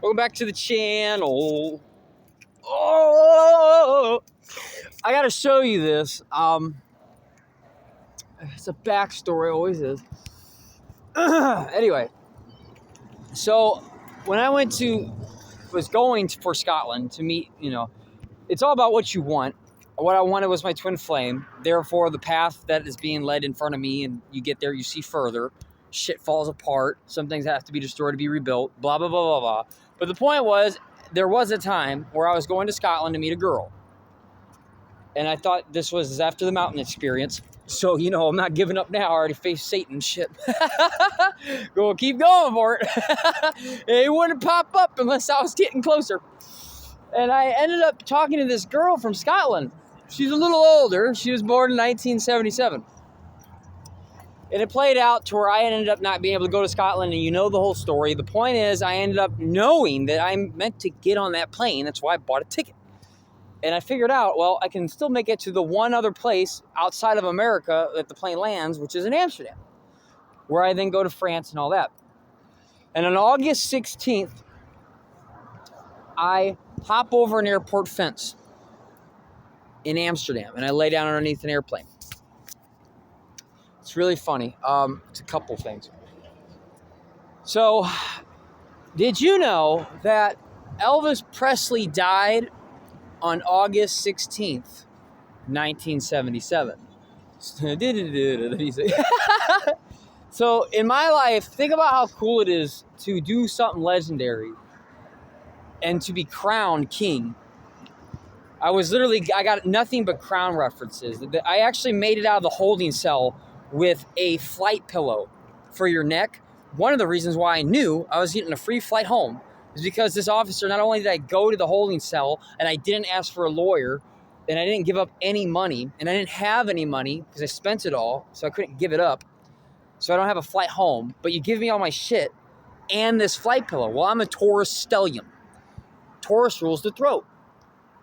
Welcome back to the channel. Oh, I gotta show you this. It's a backstory, always is. Anyway, so when I was going for Scotland to meet, it's all about what you want. What I wanted was my twin flame. Therefore, the path that is being led in front of me, and you get there, you see further. Shit falls apart. Some things have to be destroyed to be rebuilt. Blah, blah, blah, blah, blah. But the point was, there was a time where I was going to Scotland to meet a girl. And I thought this was after the mountain experience. So, I'm not giving up now. I already faced Satan shit. Go keep going for it. It wouldn't pop up unless I was getting closer. And I ended up talking to this girl from Scotland. She's a little older. She was born in 1977. And it played out to where I ended up not being able to go to Scotland, and you know the whole story. The point is, I ended up knowing that I'm meant to get on that plane. That's why I bought a ticket. And I figured out, well, I can still make it to the one other place outside of America that the plane lands, which is in Amsterdam, where I then go to France and all that. And on August 16th, I hop over an airport fence in Amsterdam, and I lay down underneath an airplane. It's really funny. It's a couple things. So, did you know that Elvis Presley died on August 16th, 1977? So, in my life, think about how cool it is to do something legendary and to be crowned king. I got nothing but crown references. I actually made it out of the holding cell with a flight pillow for your neck. One of the reasons why I knew I was getting a free flight home is because this officer, not only did I go to the holding cell and I didn't ask for a lawyer and I didn't give up any money and I didn't have any money because I spent it all, so I couldn't give it up. So I don't have a flight home, but you give me all my shit and this flight pillow. Well, I'm a Taurus stellium. Taurus rules the throat.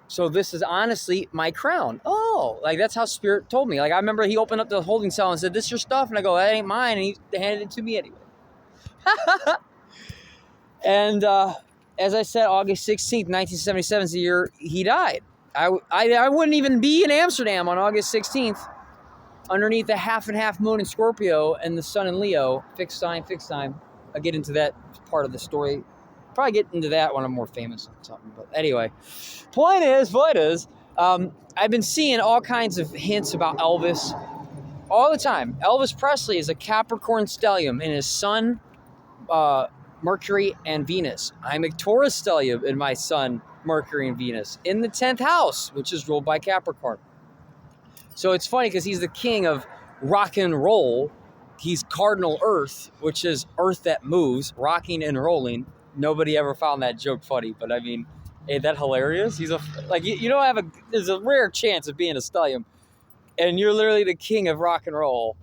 So this is honestly my crown. Oh, that's how Spirit told me. I remember he opened up the holding cell and said, "This is your stuff?" And I go, "That ain't mine." And he handed it to me anyway. And as I said, August 16th, 1977 is the year he died. I wouldn't even be in Amsterdam on August 16th underneath the half and half moon in Scorpio and the sun in Leo. Fixed sign. I'll get into that part of the story. Probably get into that when I'm more famous or something. But anyway, point is, I've been seeing all kinds of hints about Elvis all the time. Elvis Presley is a Capricorn stellium in his sun, Mercury, and Venus. I'm a Taurus stellium in my sun, Mercury, and Venus in the 10th house, which is ruled by Capricorn. So it's funny because he's the king of rock and roll. He's cardinal Earth, which is Earth that moves, rocking and rolling. Nobody ever found that joke funny, but I mean, ain't that hilarious? He's there's a rare chance of being a stellium, and you're literally the king of rock and roll,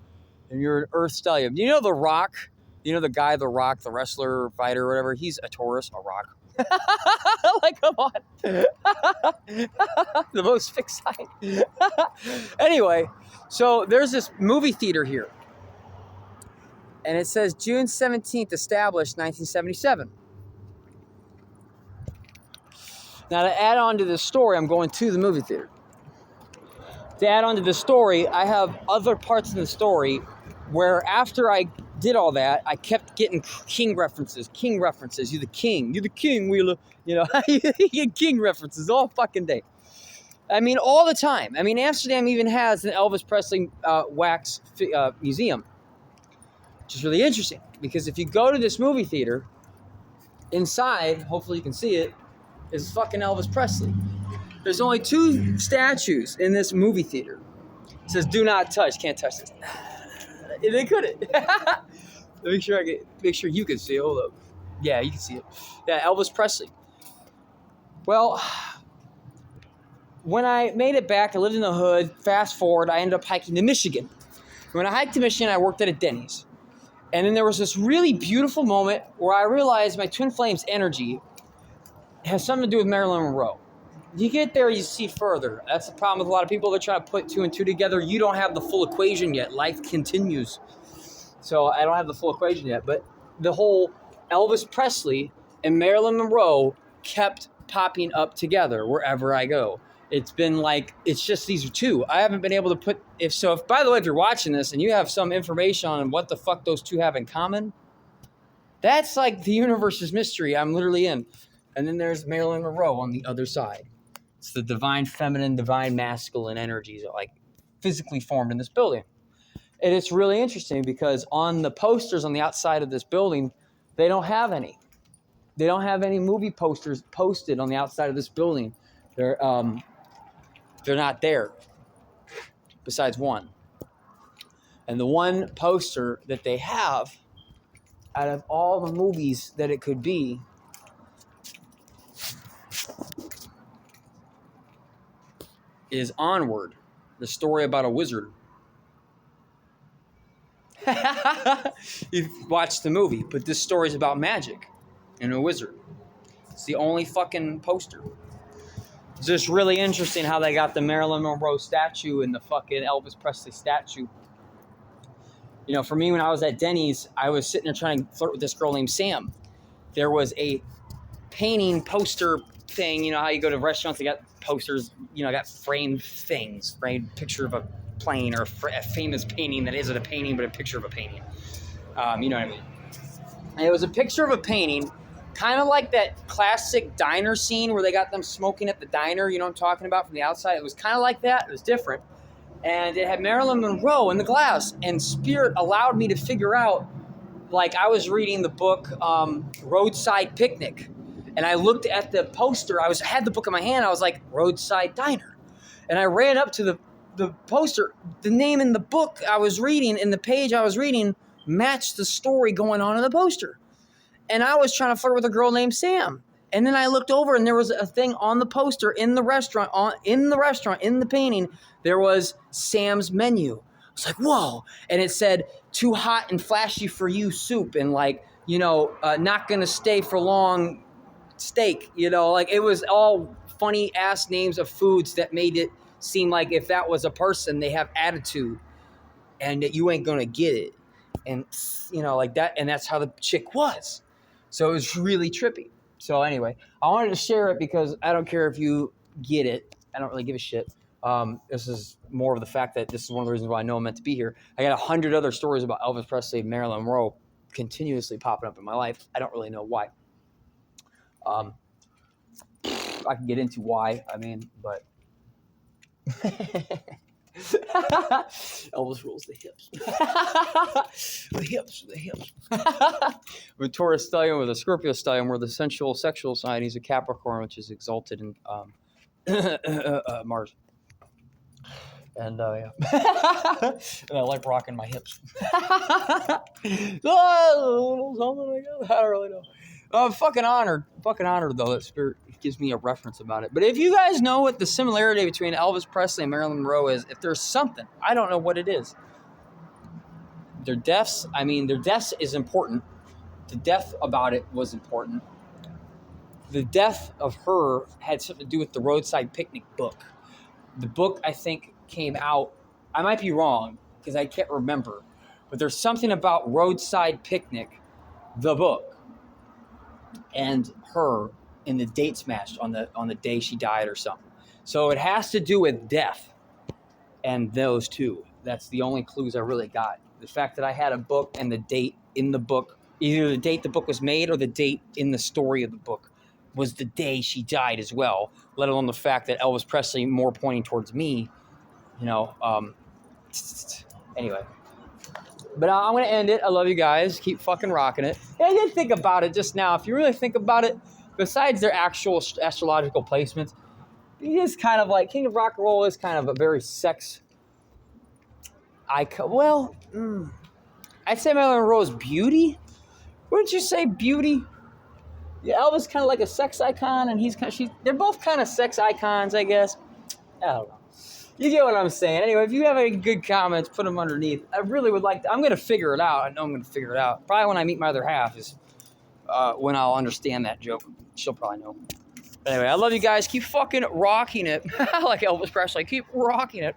and you're an Earth stellium. You know The Rock? You know the guy, The Rock, the wrestler, fighter, whatever? He's a Taurus, a rock. Come on. The most fixed sign. Anyway, so there's this movie theater here, and it says June 17th, established 1977. Now, to add on to this story, I'm going to the movie theater. To add on to the story, I have other parts of the story where after I did all that, I kept getting king references. You're the king, Wheeler. You get king references all fucking day. I mean, all the time. I mean, Amsterdam even has an Elvis Presley wax museum, which is really interesting because if you go to this movie theater, inside, hopefully you can see it, is fucking Elvis Presley. There's only 2 statues in this movie theater. It says, "Do not touch." Can't touch this. They couldn't. Make sure you can see it. Hold up. Yeah, you can see it. Yeah, Elvis Presley. Well, when I made it back, I lived in the hood. Fast forward, I ended up hiking to Michigan. When I hiked to Michigan, I worked at a Denny's. And then there was this really beautiful moment where I realized my twin flame's energy has something to do with Marilyn Monroe. You get there, you see further. That's the problem with a lot of people. They're trying to put 2 and 2 together. You don't have the full equation yet. Life continues. So I don't have the full equation yet. But the whole Elvis Presley and Marilyn Monroe kept popping up together wherever I go. It's been like, it's just these two. I haven't been able to put, by the way, if you're watching this and you have some information on what the fuck those two have in common, that's like the universe's mystery I'm literally in. And then there's Marilyn Monroe on the other side. It's the divine feminine, divine masculine energies that like physically formed in this building. And it's really interesting because on the posters on the outside of this building, they don't have any. They don't have any movie posters posted on the outside of this building. They're not there, besides one. And the one poster that they have, out of all the movies that it could be, is Onward, the story about a wizard. You've watched the movie, but this story is about magic and a wizard. It's the only fucking poster. It's just really interesting how they got the Marilyn Monroe statue and the fucking Elvis Presley statue. You know, for me, when I was at Denny's, I was sitting there trying to flirt with this girl named Sam. There was a painting poster thing. You know how you go to restaurants, they got posters, you know, got framed things, framed picture of a plane or a famous painting that isn't a painting, but a picture of a painting. You know what I mean? And it was a picture of a painting, kind of like that classic diner scene where they got them smoking at the diner, you know what I'm talking about, from the outside. It was kind of like that. It was different. And it had Marilyn Monroe in the glass. And Spirit allowed me to figure out, like I was reading the book Roadside Picnic. And I looked at the poster. I had the book in my hand. I was like, Roadside Diner. And I ran up to the poster. The name in the book I was reading, in the page I was reading, matched the story going on in the poster. And I was trying to flirt with a girl named Sam. And then I looked over and there was a thing on the poster in the restaurant, in the painting, there was Sam's menu. I was like, whoa. And it said, too hot and flashy for you soup. And like, you know, not going to stay for long steak. You know, like it was all funny ass names of foods that made it seem like if that was a person, they have attitude and that you ain't going to get it. And, you know, like that. And that's how the chick was. So it was really trippy. So anyway, I wanted to share it because I don't care if you get it. I don't really give a shit. This is more of the fact that this is one of the reasons why I know I'm meant to be here. I got 100 other stories about Elvis Presley and Marilyn Monroe continuously popping up in my life. I don't really know why. I can get into why, I mean, but Elvis rules the hips. the hips. With Taurus stallion, with a Scorpio stallion, where the sensual sexual sign, he's a Capricorn, which is exalted in Mars. And yeah. And I like rocking my hips. Oh, something like that. I don't really know. I'm fucking honored though that Spirit gives me a reference about it. But if you guys know what the similarity between Elvis Presley and Marilyn Monroe is, if there's something, I don't know what it is. Their deaths is important. The death about it was important. The death of her had something to do with the Roadside Picnic book. The book, I think, came out, I might be wrong because I can't remember, but there's something about Roadside Picnic, the book, and her in the dates matched on the day she died or something. So it has to do with death and those two. That's the only clues I really got. The fact that I had a book and the date in the book, either the date the book was made or the date in the story of the book was the day she died as well, let alone the fact that Elvis Presley more pointing towards me, you know. Anyway. But I'm going to end it. I love you guys. Keep fucking rocking it. And I did think about it just now. If you really think about it, besides their actual astrological placements, it is kind of like King of Rock and Roll is kind of a very sex icon. Well, I'd say Marilyn Monroe's beauty. Wouldn't you say beauty? Yeah, Elvis kind of like a sex icon, and they're both kind of sex icons, I guess. I don't know. You get what I'm saying. Anyway, if you have any good comments, put them underneath. I really would like to. I'm going to figure it out. I know I'm going to figure it out. Probably when I meet my other half is when I'll understand that joke. She'll probably know. But anyway, I love you guys. Keep fucking rocking it. Like Elvis Presley. Keep rocking it.